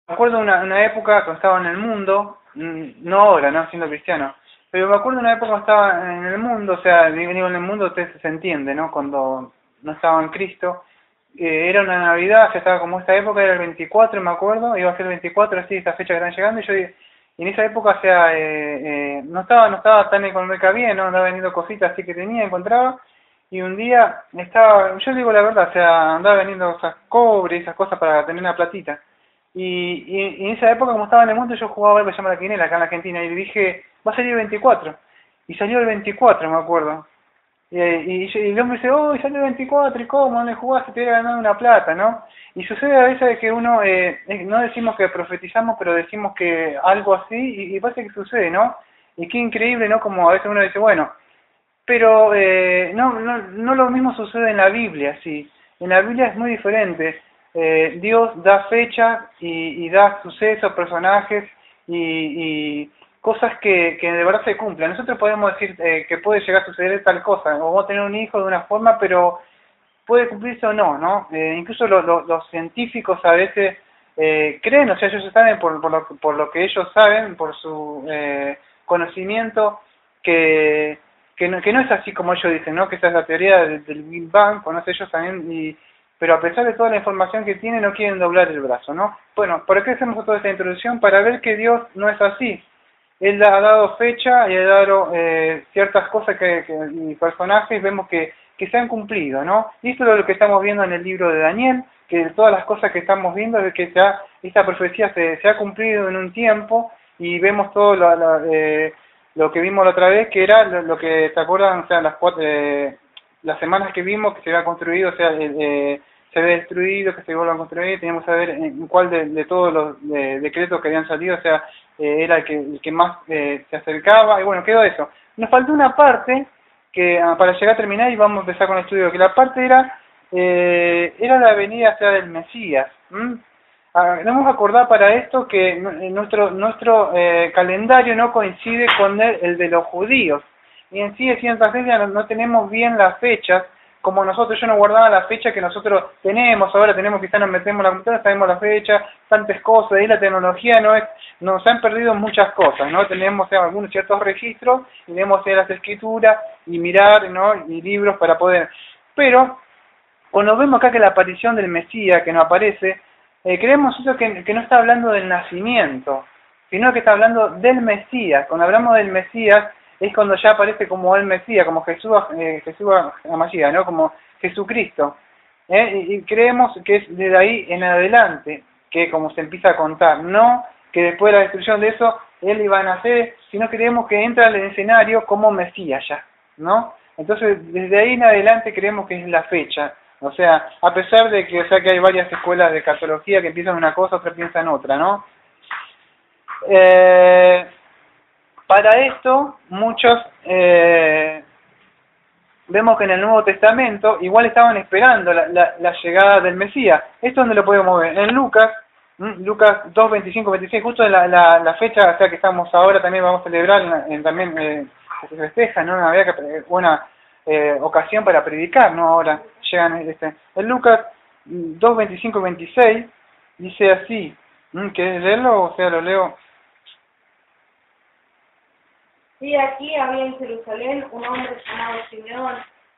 Me acuerdo de una época cuando estaba en el mundo, no ahora, no siendo cristiano, pero me acuerdo de una época cuando estaba en el mundo, o sea, digo en el mundo usted se entiende, ¿no? Cuando no estaba en Cristo, era una Navidad, ya estaba como esta época, era el 24, me acuerdo, iba a ser el 24, así, esta fecha que están llegando, y en esa época, o sea, no estaba tan económica bien, ¿no? Andaba vendiendo cositas así que tenía, encontraba, y un día estaba, yo digo la verdad, o sea, andaba vendiendo esas cobre y esas cosas para tener una platita. Y en esa época, como estaba en el mundo, yo jugaba algo que se llama la quinela acá en Argentina, y dije, va a salir el 24. Y salió el 24, me acuerdo. Y el hombre dice, oh, salió el 24, ¿y cómo? ¿No le jugaste? Te hubiera ganado una plata, ¿no? Y sucede a veces de que uno, no decimos que profetizamos, pero decimos que algo así, y pasa que sucede, ¿no? Y qué increíble, ¿no? Como a veces uno dice, bueno, pero no lo mismo sucede en la Biblia, sí. En la Biblia es muy diferente. Dios da fechas y da sucesos, personajes y cosas que de verdad se cumplen. Nosotros podemos decir que puede llegar a suceder tal cosa, o vamos a tener un hijo de una forma, pero puede cumplirse o no, ¿no? Incluso los científicos a veces creen, o sea, ellos saben por lo que ellos saben, por su conocimiento, que que no es así como ellos dicen, ¿no? Que esa es la teoría del Big Bang, conoce ellos también, pero a pesar de toda la información que tienen, no quieren doblar el brazo, ¿no? Bueno, ¿por qué hacemos toda esta introducción? Para ver que Dios no es así. Él ha dado fecha y ha dado ciertas cosas y personajes, vemos que se han cumplido, ¿no? Y esto es lo que estamos viendo en el libro de Daniel, que todas las cosas que estamos viendo es que esta profecía se ha cumplido en un tiempo y vemos todo lo que vimos la otra vez, que era lo que, ¿te acuerdan? O sea, las semanas que vimos que se había construido, o sea, se había destruido, que se vuelva a construir, teníamos que saber en cuál de todos los decretos que habían salido, o sea, era el que más se acercaba, y bueno, quedó eso. Nos faltó una parte que para llegar a terminar y vamos a empezar con el estudio, que la parte era la venida hacia del Mesías. Debemos acordar para esto que nuestro calendario no coincide con el de los judíos, y en sí de ciertas veces no tenemos bien las fechas, como nosotros. Yo no guardaba la fecha que nosotros tenemos, ahora tenemos, quizás nos metemos en la computadora, sabemos la fecha, tantas cosas, y la tecnología nos han perdido muchas cosas, ¿no? Tenemos algunos ciertos registros, y debemos hacer las escrituras, y mirar, ¿no? Y libros para poder, pero cuando vemos acá que la aparición del Mesías, que nos aparece, creemos eso que no está hablando del nacimiento, sino que está hablando del Mesías. Cuando hablamos del Mesías, es cuando ya aparece como el Mesías, como Jesús a Mashiach, ¿no? Como Jesucristo. Y creemos que es desde ahí en adelante, que como se empieza a contar, no que después de la destrucción de eso, él iba a nacer, sino creemos que entra al escenario como Mesías ya, ¿no? Entonces, desde ahí en adelante creemos que es la fecha. O sea, a pesar de que, o sea, que hay varias escuelas de catología que piensan una cosa, otras piensan otra, ¿no? Para esto, muchos vemos que en el Nuevo Testamento igual estaban esperando la llegada del Mesías. ¿Esto dónde lo podemos ver? En Lucas 2, 25, 26, justo en la fecha, o sea, que estamos ahora, también vamos a celebrar, también que se festeja, ¿no? Una buena ocasión para predicar, ¿no? Ahora llegan en Lucas 2, 25 y 26, dice así, ¿querés leerlo? O sea, lo leo. Y aquí había en Jerusalén un hombre llamado Simeón,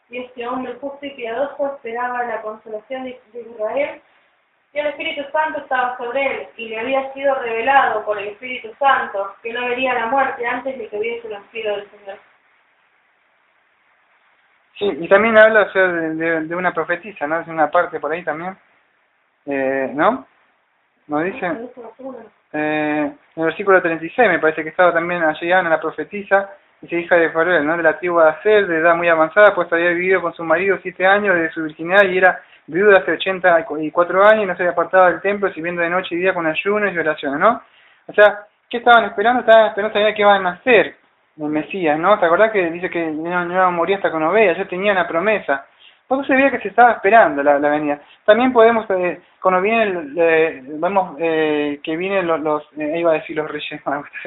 y este hombre justo y piadoso esperaba la consolación de Israel, y el Espíritu Santo estaba sobre él, y le había sido revelado por el Espíritu Santo que no vería la muerte antes de que viese el Espíritu del Señor. Sí, y también habla, o sea, de una profetisa, ¿no? Es una parte por ahí también, ¿no? ¿No dice? En el versículo 36 me parece que estaba también allí Ana, la profetisa, dice hija de Faruel, ¿no? De la tribu de Aser, de edad muy avanzada, pues había vivido con su marido 7 años desde su virginidad y era viuda hace 84 años y no se había apartado del templo, sirviendo de noche y día con ayunos y oraciones, ¿no? O sea, ¿qué estaban esperando? Estaban esperando, sabían que iba a nacer el Mesías, ¿no? ¿Te acordás que dice que no iba a morir hasta con ovejas? Ya tenía una promesa. Por eso se veía que se estaba esperando la venida. También podemos, cuando vienen, vemos que vienen iba a decir los reyes,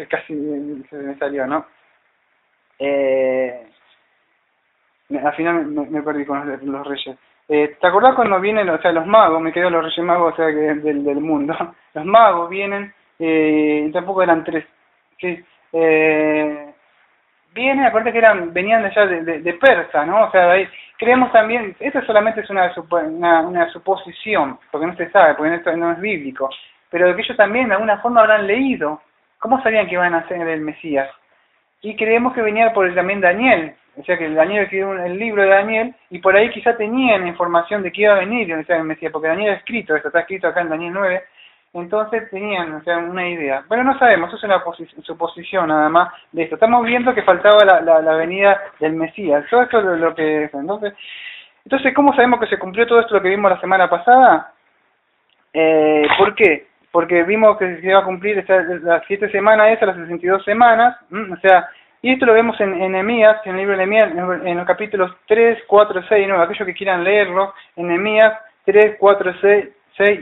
casi se me salió, ¿no? Al final me perdí con los reyes. ¿te acordás cuando vienen, o sea, los magos, me quedo los reyes magos, o sea, del mundo, los magos vienen, tampoco eran tres, sí, vienen, acuérdate que venían de allá de Persa, ¿no? O sea, de ahí, creemos también, esto solamente es una suposición, porque no se sabe, porque esto no es bíblico, pero que ellos también de alguna forma habrán leído, ¿cómo sabían que iban a ser el Mesías? Y creemos que venía por también Daniel, o sea que Daniel escribió el libro de Daniel, y por ahí quizá tenían información de que iba a venir el Mesías, porque Daniel ha escrito, esto está escrito acá en Daniel 9, entonces tenían, o sea, una idea. Pero no sabemos, eso es una suposición nada más de esto. Estamos viendo que faltaba la venida del Mesías, todo esto es lo que es. Entonces, ¿cómo sabemos que se cumplió todo esto lo que vimos la semana pasada? ¿Por qué? Porque vimos que se iba a cumplir las 7 semanas esas, las 62 semanas, o sea, y esto lo vemos en Nehemías, en el libro de Nehemías, en los capítulos 3, 4, 6 y 9, aquellos que quieran leerlo, en Nehemías 3, 4, 6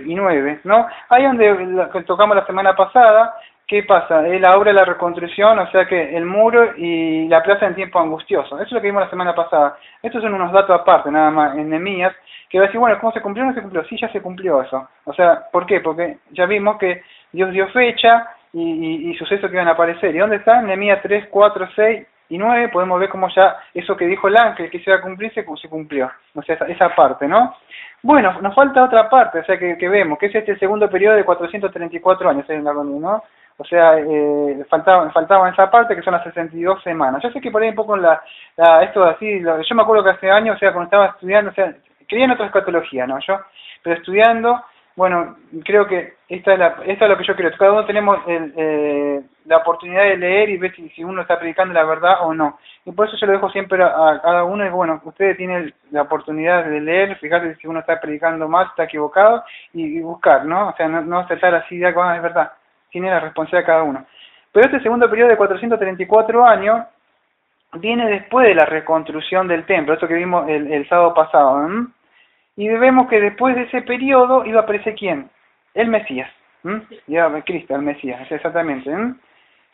y 9, ¿no? Ahí donde tocamos la semana pasada, ¿qué pasa? La obra de la reconstrucción, o sea que el muro y la plaza en tiempo angustioso. Eso es lo que vimos la semana pasada. Estos son unos datos aparte, nada más, en Nehemías, que va a decir, bueno, ¿cómo se cumplió o no se cumplió? Sí, ya se cumplió eso. O sea, ¿por qué? Porque ya vimos que Dios dio fecha y sucesos que iban a aparecer. ¿Y dónde está? En Nehemías 3, 4, 6 y 9 podemos ver cómo ya eso que dijo el ángel que se iba a cumplir se cumplió. O sea, esa parte, ¿no? Bueno, nos falta otra parte, o sea, que vemos, que es este segundo periodo de 434 años, ¿no? O sea, faltaba esa parte que son las 62 semanas. Yo sé que por ahí un poco esto así, yo me acuerdo que hace años, o sea, cuando estaba estudiando, o sea, creía en otra escatología, ¿no? Pero estudiando, bueno, creo que esta es lo que yo creo. Cada uno tenemos la oportunidad de leer y ver si uno está predicando la verdad o no. Y por eso yo lo dejo siempre a cada uno. Y bueno, ustedes tienen la oportunidad de leer, fijarse si uno está predicando mal, está equivocado y buscar, ¿no? O sea, no tratar así de algo, es verdad. Tiene la responsabilidad cada uno. Pero este segundo periodo de 434 años viene después de la reconstrucción del templo, esto que vimos el sábado pasado. Y vemos que después de ese periodo iba a aparecer ¿quién? El Mesías. Cristo, el Mesías, exactamente.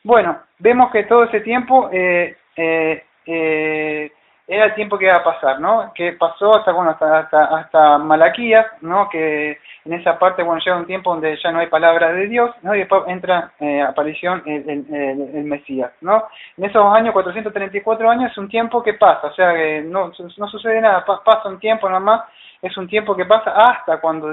Bueno, vemos que todo ese tiempo era el tiempo que iba a pasar, ¿no? Que pasó hasta Malaquías, ¿no? Que en esa parte, bueno, llega un tiempo donde ya no hay palabra de Dios, ¿no? Y después entra aparición el Mesías, ¿no? En esos años, 434 años, es un tiempo que pasa, o sea, que no sucede nada, pasa un tiempo nada más, es un tiempo que pasa hasta cuando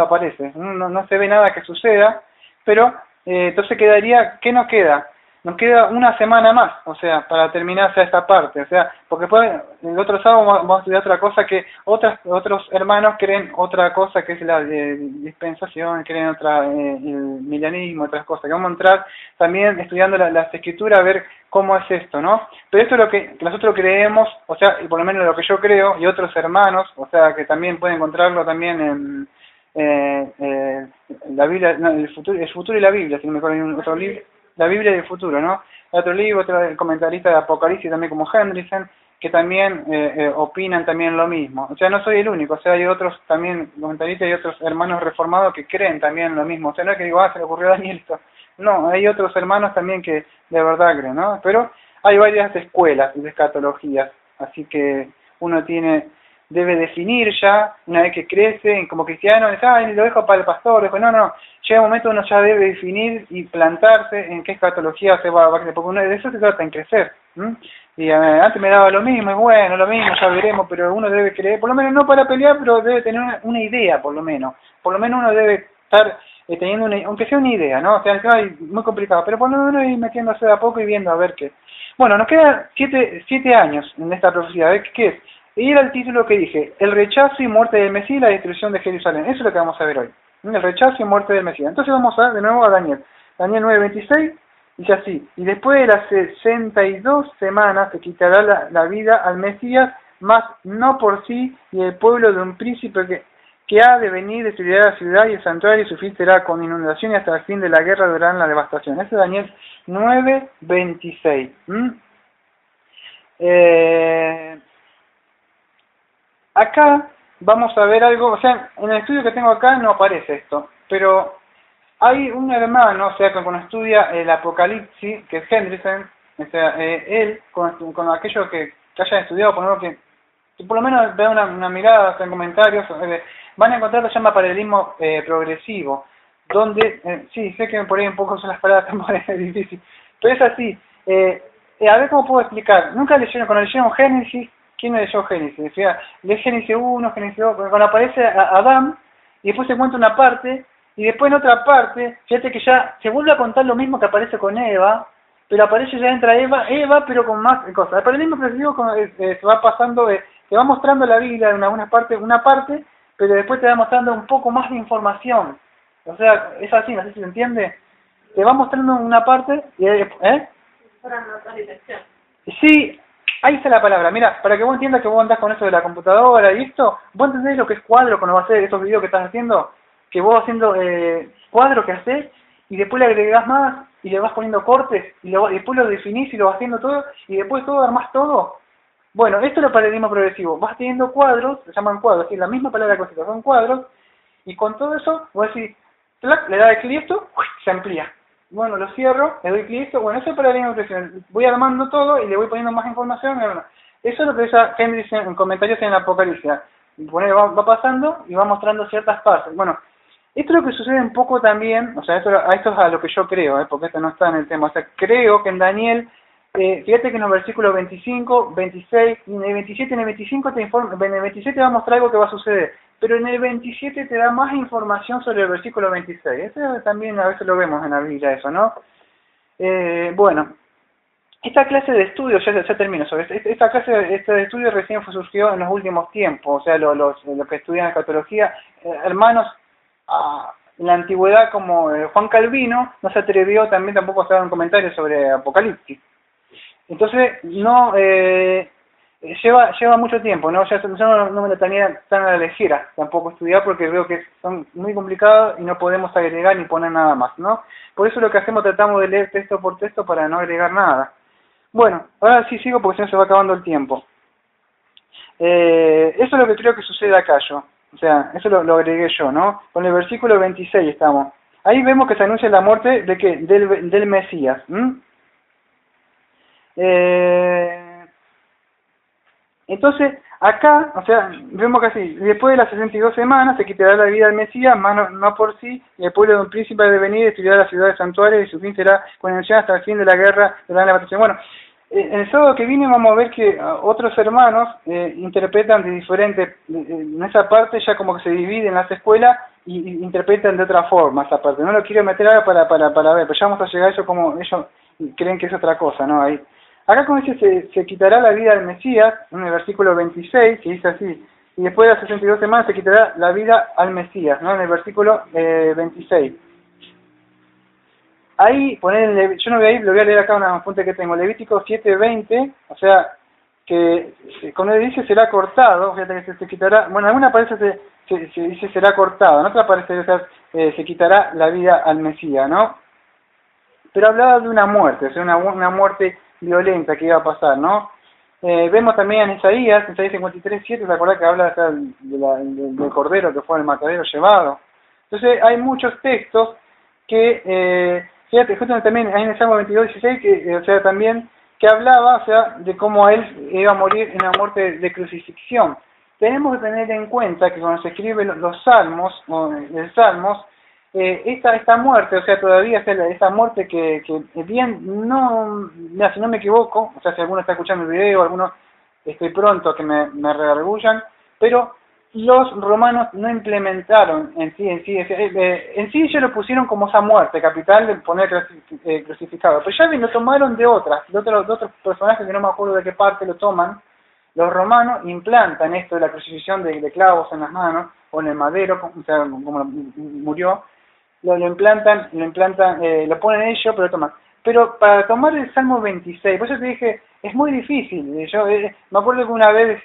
aparece, no se ve nada que suceda, pero entonces quedaría, ¿qué nos queda? Nos queda una semana más, o sea, para terminar esta parte, o sea, porque después el otro sábado vamos a estudiar otra cosa que otros hermanos creen otra cosa que es la dispensación, creen el milenismo, otras cosas, que vamos a entrar también estudiando las escrituras a ver cómo es esto, ¿no? Pero esto es lo que nosotros creemos, o sea, y por lo menos lo que yo creo, y otros hermanos, o sea, que también pueden encontrarlo también en la Biblia, no, el futuro y la Biblia, si no me acuerdo, en otro libro. La Biblia del futuro, ¿no? Otro libro, otro comentarista de Apocalipsis también como Hendrickson, que también opinan también lo mismo. O sea, no soy el único, o sea, hay otros también comentaristas y otros hermanos reformados que creen también lo mismo. O sea, no es que digo, se le ocurrió a Daniel esto. No, hay otros hermanos también que de verdad creen, ¿no? Pero hay varias escuelas de escatologías, así que uno debe definir ya, una vez que crece, como cristiano, lo dejo para el pastor, después no, llega un momento uno ya debe definir y plantarse en qué escatología se va a crecer, porque uno de eso se trata en crecer. Y antes me daba lo mismo, lo mismo, ya veremos, pero uno debe creer, por lo menos no para pelear, pero debe tener una idea, por lo menos uno debe estar teniendo aunque sea una idea, ¿no? O sea, muy complicado, pero por lo menos ir metiéndose de a poco y viendo a ver qué. Bueno, nos quedan 7 años en esta profecía, a ver qué es. Y era el título que dije, el rechazo y muerte del Mesías y la destrucción de Jerusalén. Eso es lo que vamos a ver hoy. El rechazo y muerte del Mesías. Entonces vamos a ver de nuevo a Daniel. Daniel 9:26 dice así, y después de las 62 semanas se quitará la vida al Mesías, mas no por sí y el pueblo de un príncipe que ha de venir, destruirá la ciudad y el santuario, y su fin será con inundación y hasta el fin de la guerra durará la devastación. Ese es Daniel 9:26. Acá vamos a ver algo, o sea, en el estudio que tengo acá no aparece esto, pero hay un hermano, o sea, que cuando estudia el Apocalipsis, que es Hendrickson, o sea, él, con aquellos que hayan estudiado, por ejemplo, que si por lo menos vean una mirada en comentarios, van a encontrar lo que se llama paralelismo progresivo, donde, sí, sé que por ahí un poco son las palabras tan difíciles, pero es así. A ver cómo puedo explicar. Nunca leyeron, cuando leyeron Génesis, ¿quién no leyó Génesis? Decía, lee Génesis 1, Génesis 2, cuando aparece Adán, y después se cuenta una parte, y después en otra parte, fíjate que ya se vuelve a contar lo mismo que aparece con Eva, pero aparece ya entra Eva, pero con más cosas. El paralelismo progresivo se va pasando, te va mostrando la Biblia en algunas partes, una parte, pero después te va mostrando un poco más de información. O sea, es así, no sé si se entiende. Te va mostrando una parte, Para anotar dirección. Sí, ahí está la palabra. Mira, para que vos entiendas que vos andás con eso de la computadora y esto, vos entendés lo que es cuadro cuando vas a hacer estos videos que estás haciendo, que vos haciendo cuadro que haces y después le agregás más y le vas poniendo cortes y después lo definís y lo vas haciendo todo y después todo armás todo. Bueno, esto es el paralelismo progresivo. Vas teniendo cuadros, se llaman cuadros, es la misma palabra que son cuadros, y con todo eso vos decís, le das clic a esto, se amplía. Bueno, lo cierro, le doy clic a esto, bueno, eso es paralelismo progresivo. Voy armando todo y le voy poniendo más información. Eso es lo que dice Henry en comentarios en el Apocalipsis. Va pasando y va mostrando ciertas partes. Bueno, esto es lo que sucede un poco también, o sea, esto es a lo que yo creo, porque esto no está en el tema. O sea, creo que en Daniel, fíjate que en los versículos 25, 26, y en el 27 y en el 25 en el 27 va a mostrar algo que va a suceder, pero en el 27 te da más información sobre el versículo 26. Eso también a veces lo vemos en la Biblia, eso, ¿no? Bueno, esta clase de estudio, ya termino sobre esta clase de estudio recién surgió en los últimos tiempos, o sea, los que estudian escatología, hermanos, en la antigüedad como Juan Calvino no se atrevió tampoco a hacer un comentario sobre Apocalipsis. Entonces, no lleva mucho tiempo, ¿no? Yo no me lo tenía tan a la ligera tampoco estudiar porque veo que son muy complicados y no podemos agregar ni poner nada más, ¿no? Por eso lo que hacemos, tratamos de leer texto por texto para no agregar nada. Bueno, ahora sí sigo porque si no se va acabando el tiempo. Eso es lo que creo que sucede acá yo. O sea, eso lo agregué yo, ¿no? Con el versículo 26 estamos. Ahí vemos que se anuncia la muerte de ¿qué? Del Mesías. Entonces, acá, o sea, vemos que así, después de las 62 semanas se quitará la vida del Mesías, no por sí, y el pueblo de un príncipe ha de venir y destruirá la ciudad de santuario, y su fin será condenación hasta el fin de la guerra de la levantación. Bueno, en el sábado que viene vamos a ver que otros hermanos interpretan de diferente, en esa parte ya como que se dividen las escuelas y interpretan de otra forma esa parte. No lo quiero meter ahora para ver, pero ya vamos a llegar a eso como ellos creen que es otra cosa, ¿no? Ahí. Acá como dice, se quitará la vida del Mesías, en el versículo 26, que dice así, y después de las 62 semanas se quitará la vida al Mesías, ¿no? En el versículo 26. Ahí, yo no voy a ir, lo voy a leer acá una fuente que tengo, Levítico 7:20, o sea, que cuando dice será cortado, fíjate que se quitará, bueno, en alguna parece se dice será cortado, en otra parece se quitará la vida al Mesías, ¿no? Pero hablaba de una muerte, o sea, una muerte violenta que iba a pasar, ¿no? Vemos también en Isaías 53:7, ¿te acordás que habla del cordero que fue al matadero llevado? Entonces hay muchos textos que, fíjate, justo también hay en el Salmo 22:16, que, o sea, también, que hablaba, o sea, de cómo él iba a morir en una muerte de crucifixión. Tenemos que tener en cuenta que cuando se escriben los salmos, el Salmos, esta muerte, o sea, todavía esta muerte que bien, no, mira, si no me equivoco, o sea, si alguno está escuchando el video, algunos estoy pronto a que me redargullan, pero los romanos no implementaron en sí ellos lo pusieron como esa muerte capital de poner crucificado, pero ya bien lo tomaron de otros personajes que no me acuerdo de qué parte lo toman. Los romanos implantan esto de la crucifixión de clavos en las manos o en el madero, o sea, como murió, lo implantan, lo ponen ellos, pero lo toman. Pero para tomar el Salmo 26, por eso te dije, es muy difícil. Yo me acuerdo que una vez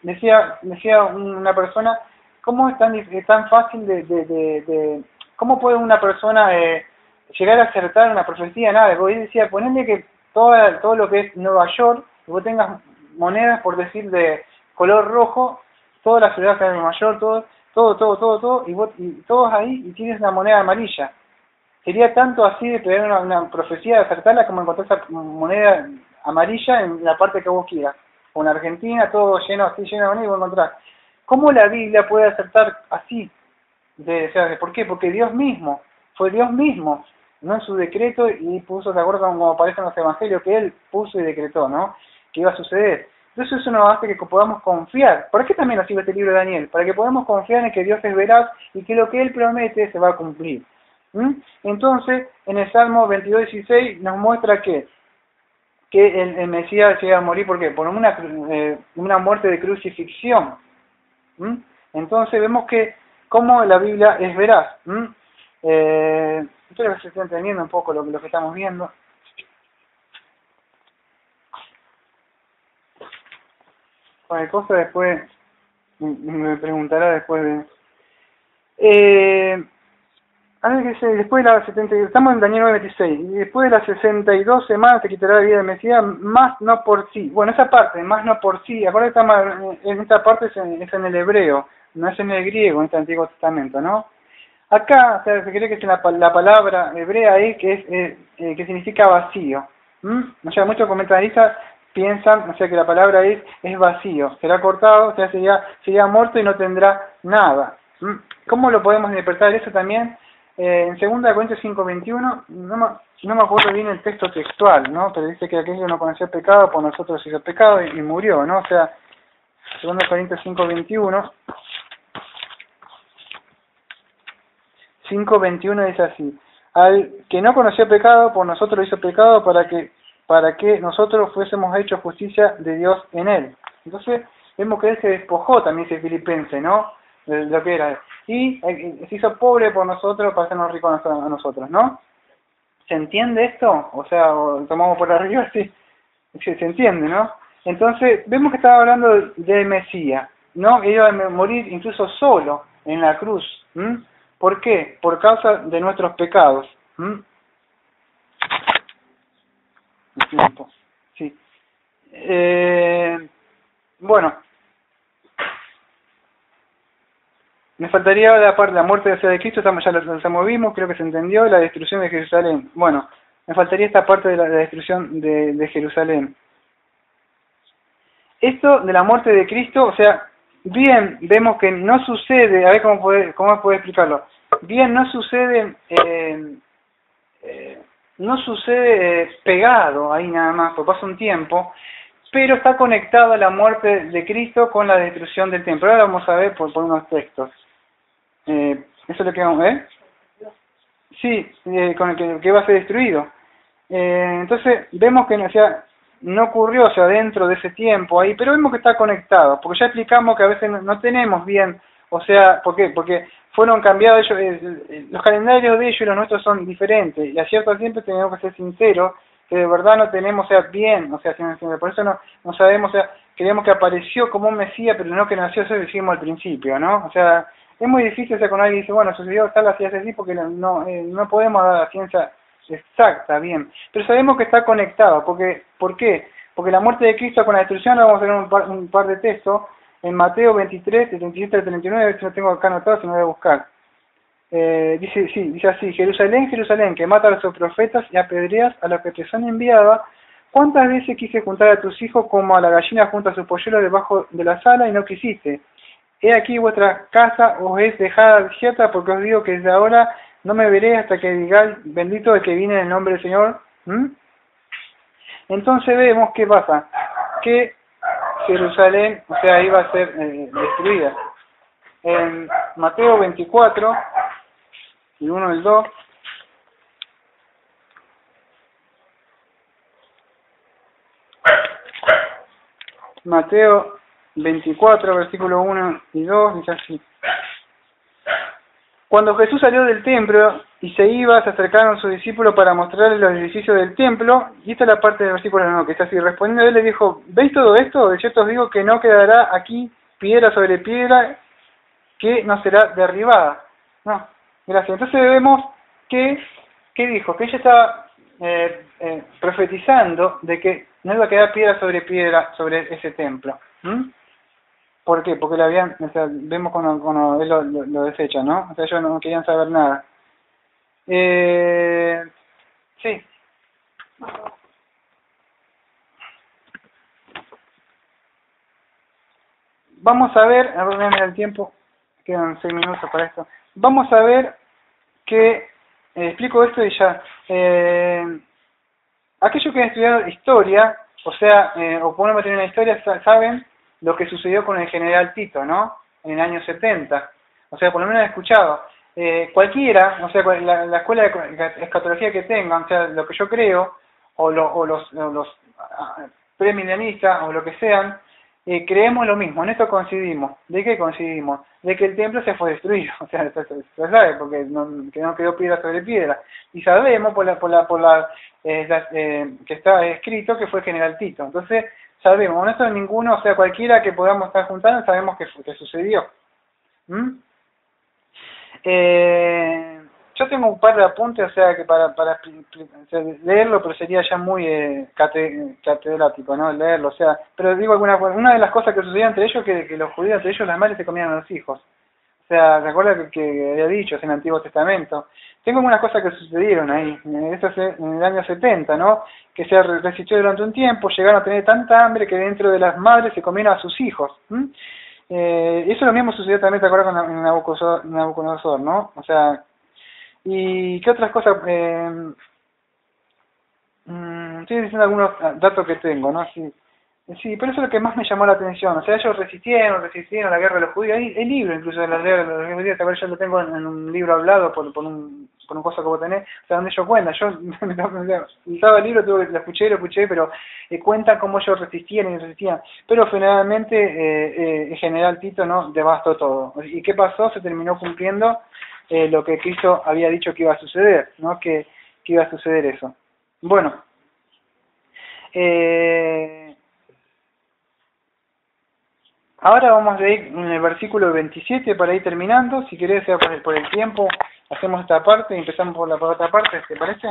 decía una persona, ¿cómo es tan fácil cómo puede una persona llegar a acertar una profecía? Nada, porque decía, ponele que todo lo que es Nueva York, que vos tengas monedas, por decir, de color rojo, toda la ciudad de Nueva York, todo, y todos ahí, y tienes una moneda amarilla. Sería tanto así de pegar una profecía, de acertarla, como encontrar esa moneda amarilla en la parte que vos quieras. o en Argentina, todo lleno, así lleno de bonito, encontrar. ¿Cómo la Biblia puede acertar así? ¿Por qué? Porque Dios mismo, fue Dios mismo, no en su decreto y puso, de acuerdo como aparece en los evangelios, que Él puso y decretó, ¿no? Que iba a suceder. Entonces eso nos hace que podamos confiar. ¿Por qué también nos sirve este libro de Daniel? Para que podamos confiar en que Dios es veraz y que lo que Él promete se va a cumplir. Entonces, en el Salmo 22:16 nos muestra que el Mesías llega a morir porque por una muerte de crucifixión. Entonces vemos que cómo la Biblia es veraz. Espero que se esté entendiendo un poco lo que estamos viendo. Cualquier cosa después me preguntará después de... a ver qué dice, después de las 70, estamos en Daniel 9:26, y después de las 62 semanas te quitará la vida del Mesías, más no por sí. Bueno, esa parte, más no por sí, acuérdate que en esta parte es en el hebreo, no es en el griego, en este Antiguo Testamento, ¿no? Acá, o sea, se cree que es la palabra hebrea ahí, que significa vacío. O sea, muchos comentaristas piensan, o sea, que la palabra es vacío, será cortado, o sea, sería muerto y no tendrá nada. ¿Cómo lo podemos interpretar eso también? En 2 Corintios 5:21, no me acuerdo bien el texto textual, ¿no? Pero dice que aquello no conocía el pecado, por nosotros hizo pecado y murió, ¿no? O sea, 2 Corintios 5:21 dice así: al que no conoció pecado, por nosotros hizo pecado para que nosotros fuésemos hechos justicia de Dios en él. Entonces, vemos que él se despojó, también ese filipense, ¿no? De lo que era. Y se hizo pobre por nosotros para hacernos ricos a nosotros, ¿no? ¿Se entiende esto? O sea, tomamos por arriba, sí. Se entiende, ¿no? Entonces, vemos que estaba hablando del Mesías, ¿no? Iba a morir incluso solo en la cruz. ¿Por qué? Por causa de nuestros pecados. El tiempo. Sí. Bueno. Me faltaría la parte de la muerte de Cristo, ya lo vimos, creo que se entendió, y la destrucción de Jerusalén. Bueno, me faltaría esta parte de la destrucción de Jerusalén. Esto de la muerte de Cristo, o sea, bien vemos que no sucede, a ver cómo puedo explicarlo. Bien, no sucede pegado ahí nada más, porque pasa un tiempo, pero está conectado a la muerte de Cristo con la destrucción del templo. Ahora vamos a ver por unos textos. Eso es lo que vamos a ver. Sí, con el que va a ser destruido. Entonces, vemos que no ocurrió, o sea, dentro de ese tiempo ahí, pero vemos que está conectado, porque ya explicamos que a veces no tenemos bien, o sea, ¿por qué? Porque fueron cambiados los calendarios de ellos y los nuestros son diferentes, y a cierto tiempo tenemos que ser sinceros, que de verdad no tenemos, o sea, bien, o sea, por eso no sabemos, o sea, creemos que apareció como un Mesías, pero no que nació, eso decimos al principio, ¿no? O sea, es muy difícil, o sea, cuando alguien dice, bueno, sucedió tal, así, así, porque no podemos dar la ciencia exacta, bien, pero sabemos que está conectado, ¿por qué? Porque la muerte de Cristo con la destrucción, vamos a ver un par de textos, en Mateo 23, 37 al 39, a ver si lo tengo acá anotado, si no voy a buscar. Dice así: Jerusalén, Jerusalén, que mata a los profetas y apedreas a los que te son enviados, ¿cuántas veces quise juntar a tus hijos como a la gallina junta a sus polluelos debajo de la sala y no quisiste? He aquí vuestra casa os es dejada desierta, porque os digo que desde ahora no me veré hasta que digáis, bendito el que viene en el nombre del Señor. Entonces vemos qué pasa, que Jerusalén, o sea, iba a ser destruida. En Mateo 24, el 1 y el 2, Mateo 24, versículo 1 y 2, dice así: Cuando Jesús salió del templo y se iba, se acercaron sus discípulos para mostrarles los edificios del templo, y esta es la parte del versículo 1, que está así: respondiendo él, le dijo, ¿veis todo esto? De cierto os digo que no quedará aquí piedra sobre piedra que no será derribada. No, gracias. Entonces vemos ¿qué dijo? Que ella estaba profetizando de que no iba a quedar piedra sobre ese templo. ¿Por qué? Porque vemos cuando él lo desecha, ¿no? O sea, ellos no querían saber nada. Sí. vamos a ver el tiempo, quedan 6 minutos para esto. Vamos a ver que, explico esto y ya, aquellos que han estudiado historia, o sea, o podemos tener una historia, saben lo que sucedió con el general Tito, ¿no? En el año 70. O sea, por lo menos he escuchado. Cualquiera, o sea, la escuela de escatología que tengan, o sea, lo que yo creo, o los premilenialistas, o lo que sean, creemos lo mismo, en esto coincidimos. ¿De qué coincidimos? De que el templo se fue destruido, o sea, se sabe, porque que no quedó piedra sobre piedra. Y sabemos que está escrito que fue general Tito. Entonces, sabemos, no es ninguno, o sea, cualquiera que podamos estar juntando, sabemos que sucedió. Yo tengo un par de apuntes, o sea, que para leerlo, pero sería ya muy catedrático, ¿no? Leerlo, o sea, pero digo una de las cosas que sucedía entre ellos, que los judíos entre ellos, las madres se comían a los hijos. O sea, ¿se acuerdan que había dicho en el Antiguo Testamento? Tengo algunas cosas que sucedieron ahí, eso es en el año 70, ¿no? Que se resistió durante un tiempo, llegaron a tener tanta hambre que dentro de las madres se comían a sus hijos. Eso lo mismo sucedió también, ¿te acuerdas, con Nabucodonosor, ¿no? O sea, ¿y qué otras cosas? Estoy diciendo algunos datos que tengo, ¿no? Sí, pero eso es lo que más me llamó la atención. O sea, ellos resistieron la guerra de los judíos. El libro, incluso de la guerra de los judíos, yo lo tengo en un libro hablado por un cosa que vos tenés, o sea, donde ellos cuentan. Yo usaba el libro, lo escuché, pero cuentan cómo ellos resistían. Pero generalmente el general Tito no devastó todo. ¿Y qué pasó? Se terminó cumpliendo lo que Cristo había dicho que iba a suceder, ¿no? Que iba a suceder eso. Bueno, ahora vamos a ir en el versículo 27 para ir terminando. Si querés, por el tiempo, hacemos esta parte y empezamos por la otra parte, ¿te parece?